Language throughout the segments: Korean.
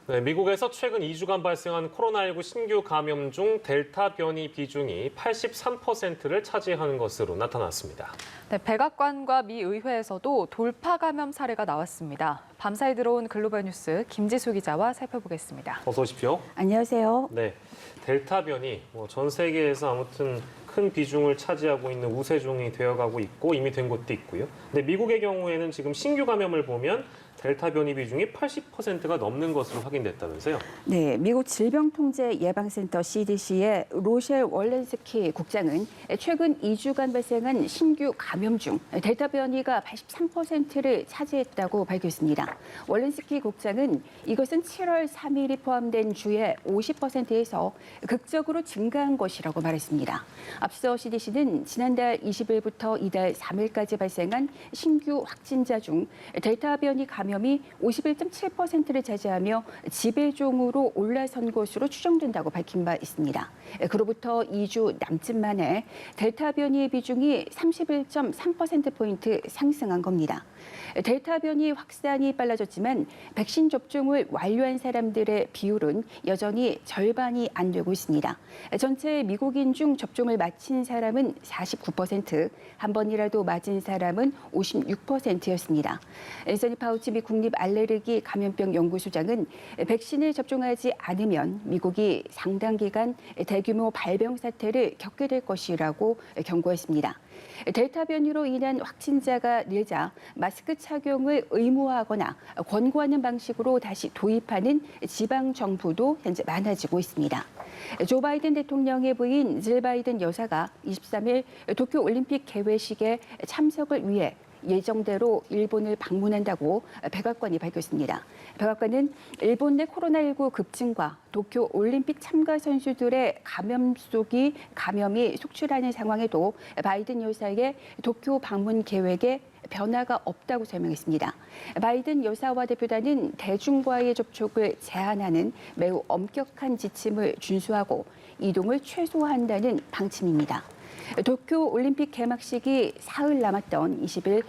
네, 미국에서 최근 2주간 발생한 코로나19 신규 감염 중 델타 변이 비중이 83%를 차지하는 것으로 나타났습니다. 네, 백악관과 미 의회에서도 돌파 감염 사례가 나왔습니다. 밤사이 들어온 글로벌 뉴스 김지수 기자와 살펴보겠습니다. 어서 오십시오. 안녕하세요. 네, 델타 변이 전 세계에서 아무튼 큰 비중을 차지하고 있는 우세종이 되어가고 있고 이미 된 곳도 있고요. 근데 미국의 경우에는 지금 신규 감염을 보면 델타 변이 비중이 80%가 넘는 것으로 확인됐다면서요? 네, 미국 질병통제예방센터 CDC의 로셸 월렌스키 국장은 최근 2주간 발생한 신규 감염 중 델타 변이가 83%를 차지했다고 밝혔습니다. 월렌스키 국장은 이것은 7월 3일이 포함된 주의 50%에서 극적으로 증가한 것이라고 말했습니다. 앞서 CDC는 지난달 20일부터 이달 3일까지 발생한 신규 확진자 중 델타 변이 감염이 51.7%를 차지하며 지배종으로 올라선 것으로 추정된다고 밝힌 바 있습니다. 그로부터 2주 남짓 만에 델타 변이의 비중이 31.3%포인트 상승한 겁니다. 델타 변이 확산이 빨라졌지만 백신 접종을 완료한 사람들의 비율은 여전히 절반이 안 되고 있습니다. 전체 미국인 중 접종을 마친 사람은 49%, 한 번이라도 맞은 사람은 56%였습니다. 앤서니 파우치 미 국립 알레르기 감염병 연구소장은 백신을 접종하지 않으면 미국이 상당 기간 대규모 발병 사태를 겪게 될 것이라고 경고했습니다. 델타 변이로 인한 확진자가 늘자 마스크 착용을 의무화하거나 권고하는 방식으로 다시 도입하는 지방 정부도 현재 많아지고 있습니다. 조 바이든 대통령의 부인 질 바이든 여사가 23일 도쿄 올림픽 개회식에 참석을 위해 예정대로 일본을 방문한다고 백악관이 밝혔습니다. 백악관은 일본 내 코로나19 급증과 도쿄 올림픽 참가 선수들의 감염이 속출하는 상황에도 바이든 여사의 도쿄 방문 계획에 변화가 없다고 설명했습니다. 바이든 여사와 대표단은 대중과의 접촉을 제한하는 매우 엄격한 지침을 준수하고 이동을 최소화한다는 방침입니다. 도쿄 올림픽 개막식이 사흘 남았던 20일,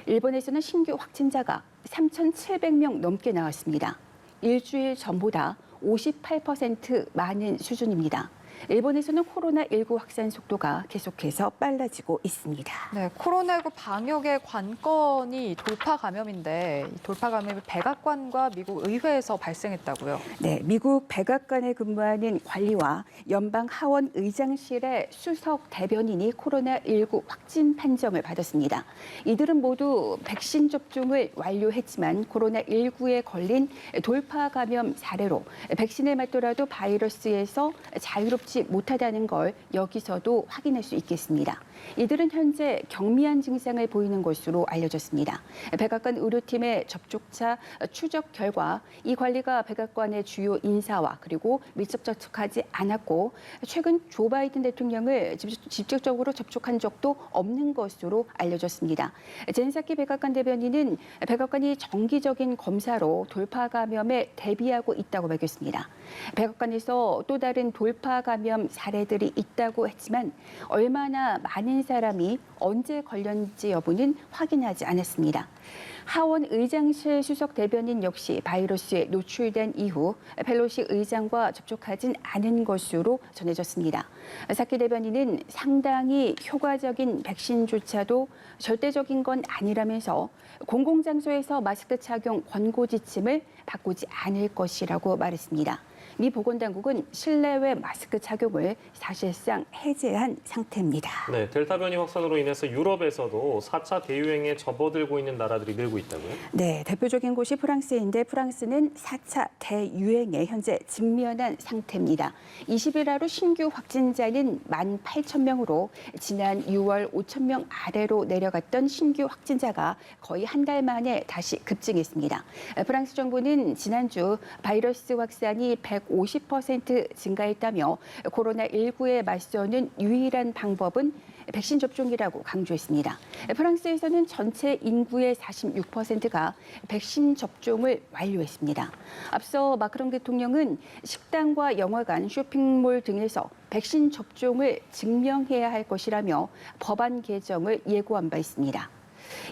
일본에서는 신규 확진자가 3,700명 넘게 나왔습니다. 일주일 전보다 58% 많은 수준입니다. 일본에서는 코로나19 확산 속도가 계속해서 빨라지고 있습니다. 네, 코로나19 방역의 관건이 돌파 감염인데 돌파 감염이 백악관과 미국 의회에서 발생했다고요? 네, 미국 백악관에 근무하는 관리와 연방 하원 의장실의 수석 대변인이 코로나19 확진 판정을 받았습니다. 이들은 모두 백신 접종을 완료했지만 코로나19에 걸린 돌파 감염 사례로 백신을 맞더라도 바이러스에서 자유롭지 못하다는 걸 여기서도 확인할 수 있겠습니다. 이들은 현재 경미한 증상을 보이는 것으로 알려졌습니다. 백악관 의료팀의 접촉자 추적 결과 이 관리가 백악관의 주요 인사와 그리고 밀접 접촉하지 않았고 최근 조 바이든 대통령을 직접적으로 접촉한 적도 없는 것으로 알려졌습니다. 젠사키 백악관 대변인은 백악관이 정기적인 검사로 돌파 감염에 대비하고 있다고 밝혔습니다. 백악관에서 또 다른 돌파 감염 사례들이 있다고 했지만 얼마나 많은 사람이 언제 걸렸는지 여부는 확인하지 않았습니다. 하원 의장실 수석 대변인 역시 바이러스에 노출된 이후 펠로시 의장과 접촉하진 않은 것으로 전해졌습니다. 사키 대변인은 상당히 효과적인 백신조차도 절대적인 건 아니라면서 공공장소에서 마스크 착용 권고 지침을 바꾸지 않을 것이라고 말했습니다. 미 보건당국은 실내외 마스크 착용을 사실상 해제한 상태입니다. 네, 델타 변이 확산으로 인해서 유럽에서도 4차 대유행에 접어들고 있는 나라들이 늘고 있다고요? 네, 대표적인 곳이 프랑스인데 프랑스는 4차 대유행에 현재 직면한 상태입니다. 20일 하루 신규 확진자는 18,000명으로 지난 6월 5,000명 아래로 내려갔던 신규 확진자가 거의 한 달 만에 다시 급증했습니다. 프랑스 정부는 지난주 바이러스 확산이 150% 증가했다며 코로나19에 맞서는 유일한 방법은 백신 접종이라고 강조했습니다. 프랑스에서는 전체 인구의 46%가 백신 접종을 완료했습니다. 앞서 마크롱 대통령은 식당과 영화관, 쇼핑몰 등에서 백신 접종을 증명해야 할 것이라며 법안 개정을 예고한 바 있습니다.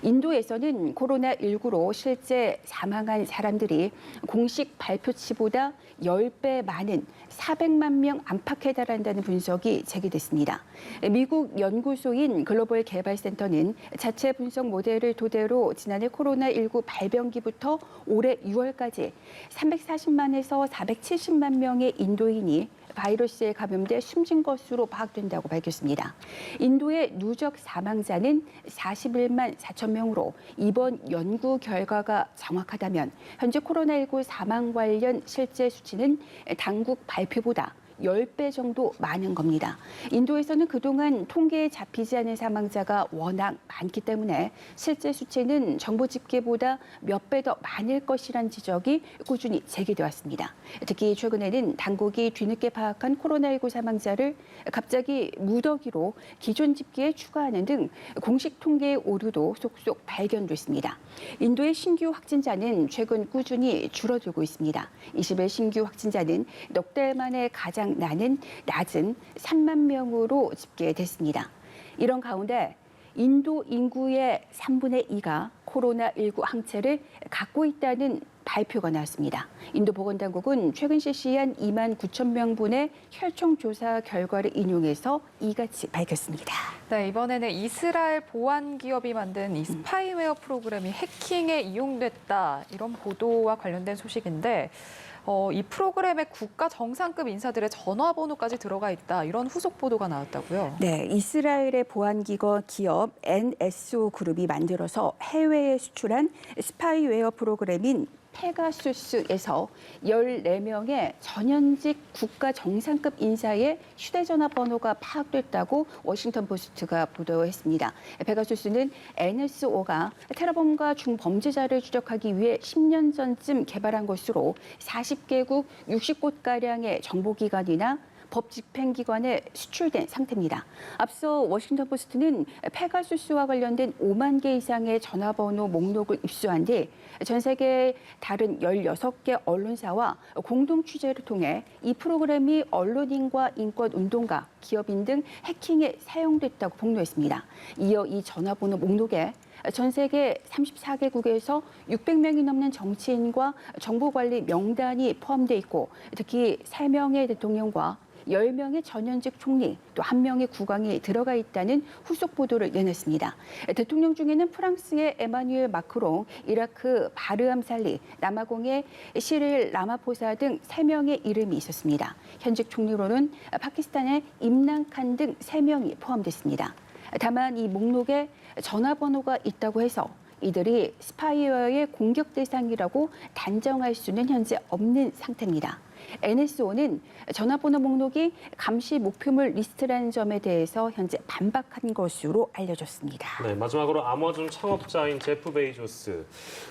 인도에서는 코로나19로 실제 사망한 사람들이 공식 발표치보다 10배 많은 400만 명 안팎에 달한다는 분석이 제기됐습니다. 미국 연구소인 글로벌 개발센터는 자체 분석 모델을 토대로 지난해 코로나19 발병기부터 올해 6월까지 340만에서 470만 명의 인도인이 바이러스에 감염돼 숨진 것으로 파악된다고 밝혔습니다. 인도의 누적 사망자는 41만 4천 명으로 이번 연구 결과가 정확하다면 현재 코로나19 사망 관련 실제 수치는 당국 발표보다 10배 정도 많은 겁니다. 인도에서는 그동안 통계에 잡히지 않은 사망자가 워낙 많기 때문에 실제 수치는 정보 집계보다 몇 배 더 많을 것이란 지적이 꾸준히 제기돼 왔습니다. 특히 최근에는 당국이 뒤늦게 파악한 코로나19 사망자를 갑자기 무더기로 기존 집계에 추가하는 등 공식 통계의 오류도 속속 발견됐습니다. 인도의 신규 확진자는 최근 꾸준히 줄어들고 있습니다. 20일 신규 확진자는 넉 달 만에 가장 낮은 3만 명으로 집계됐습니다. 이런 가운데 인도 인구의 3분의 2가 코로나19 항체를 갖고 있다는 발표가 나왔습니다. 인도 보건당국은 최근 실시한 2만 9천 명분의 혈청 조사 결과를 인용해서 이같이 밝혔습니다. 네, 이번에는 이스라엘 보안 기업이 만든 이 스파이웨어 프로그램이 해킹에 이용됐다 이런 보도와 관련된 소식인데 이 프로그램에 국가 정상급 인사들의 전화번호까지 들어가 있다 이런 후속 보도가 나왔다고요? 네, 이스라엘의 보안기업 NSO 그룹이 만들어서 해외에 수출한 스파이웨어 프로그램인 페가수스에서 14명의 전현직 국가 정상급 인사의 휴대전화 번호가 파악됐다고 워싱턴 포스트가 보도했습니다. 페가수스는 NSO가 테러범과 중범죄자를 추적하기 위해 10년 전쯤 개발한 것으로 40개국 60곳가량의 정보기관이나 법 집행기관에 수출된 상태입니다. 앞서 워싱턴 포스트는 페가수스와 관련된 5만 개 이상의 전화번호 목록을 입수한 뒤 전 세계 다른 16개 언론사와 공동 취재를 통해 이 프로그램이 언론인과 인권운동가, 기업인 등 해킹에 사용됐다고 폭로했습니다. 이어 이 전화번호 목록에 전 세계 34개국에서 600명이 넘는 정치인과 정보관리 명단이 포함돼 있고 특히 3명의 대통령과 10명의 전현직 총리, 또 1명의 국왕이 들어가 있다는 후속 보도를 내놨습니다. 대통령 중에는 프랑스의 에마뉘엘 마크롱, 이라크 바르암 살리, 남아공의 시릴 라마포사 등 3명의 이름이 있었습니다. 현직 총리로는 파키스탄의 임란 칸 등 3명이 포함됐습니다. 다만 이 목록에 전화번호가 있다고 해서 이들이 스파이웨어의 공격 대상이라고 단정할 수는 현재 없는 상태입니다. NSO는 전화번호 목록이 감시 목표물 리스트라는 점에 대해서 현재 반박한 것으로 알려졌습니다. 네, 마지막으로 아마존 창업자인 제프 베이조스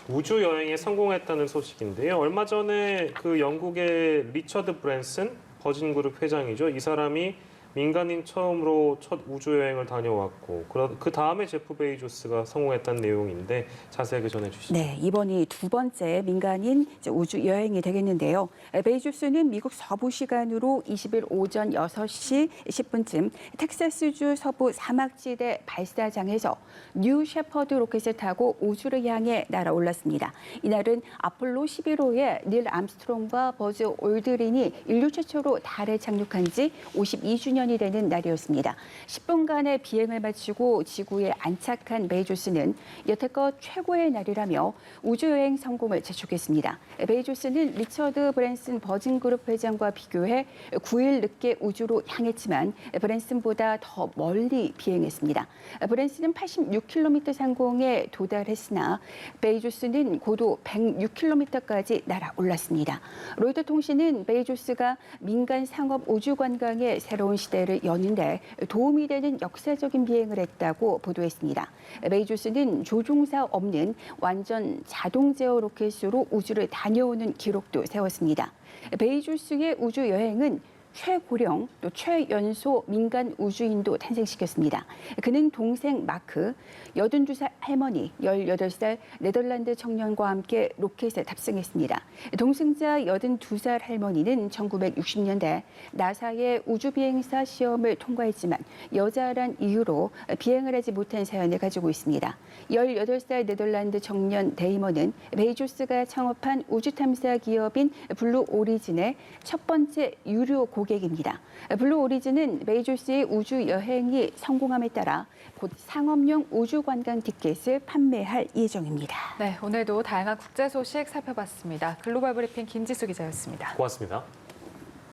우주 여행에 성공했다는 소식인데요. 얼마 전에 그 영국의 리처드 브랜슨 버진그룹 회장이죠. 이 사람이 민간인 처음으로 첫 우주여행을 다녀왔고 그 다음에 제프 베이조스가 성공했다는 내용인데 자세하게 전해주시죠. 네, 이번이 두 번째 민간인 우주여행이 되겠는데요. 베이조스는 미국 서부 시간으로 20일 오전 6시 10분쯤 텍사스주 서부 사막지대 발사장에서 뉴 셰퍼드 로켓을 타고 우주를 향해 날아올랐습니다. 이날은 아폴로 11호의 닐 암스트롱과 버즈 올드린이 인류 최초로 달에 착륙한 지 52주년 이 되는 날이었습니다. 10분간의 비행을 마치고 지구에 안착한 베이조스는 여태껏 최고의 날이라며 우주여행 성공을 재촉했습니다. 베이조스는 리처드 브랜슨 버진그룹 회장과 비교해 9일 늦게 우주로 향했지만 브랜슨보다 더 멀리 비행했습니다. 브랜슨은 86km 상공에 도달했으나 베이조스는 고도 106km까지 날아올랐습니다. 로이터 통신은 베이조스가 민간 상업 우주 관광의 새로운 시대를 여는데 도움이 되는 역사적인 비행을 했다고 보도했습니다. 베이조스는 조종사 없는 완전 자동 제어 로켓으로 우주를 다녀오는 기록도 세웠습니다. 베이조스의 우주 여행은 최고령 또 최연소 민간 우주인도 탄생시켰습니다. 그는 동생 마크, 82살 할머니, 18살 네덜란드 청년과 함께 로켓에 탑승했습니다. 동승자 82살 할머니는 1960년대 나사의 우주비행사 시험을 통과했지만 여자란 이유로 비행을 하지 못한 사연을 가지고 있습니다. 18살 네덜란드 청년 데이먼은 베이조스가 창업한 우주탐사 기업인 블루 오리진의 첫 번째 유료 고객입니다. 블루 오리진은 베이조스의 우주 여행이 성공함에 따라 곧 상업용 우주 관광 티켓을 판매할 예정입니다. 네, 오늘도 다양한 국제 소식 살펴봤습니다. 글로벌 브리핑 김지수 기자였습니다. 고맙습니다.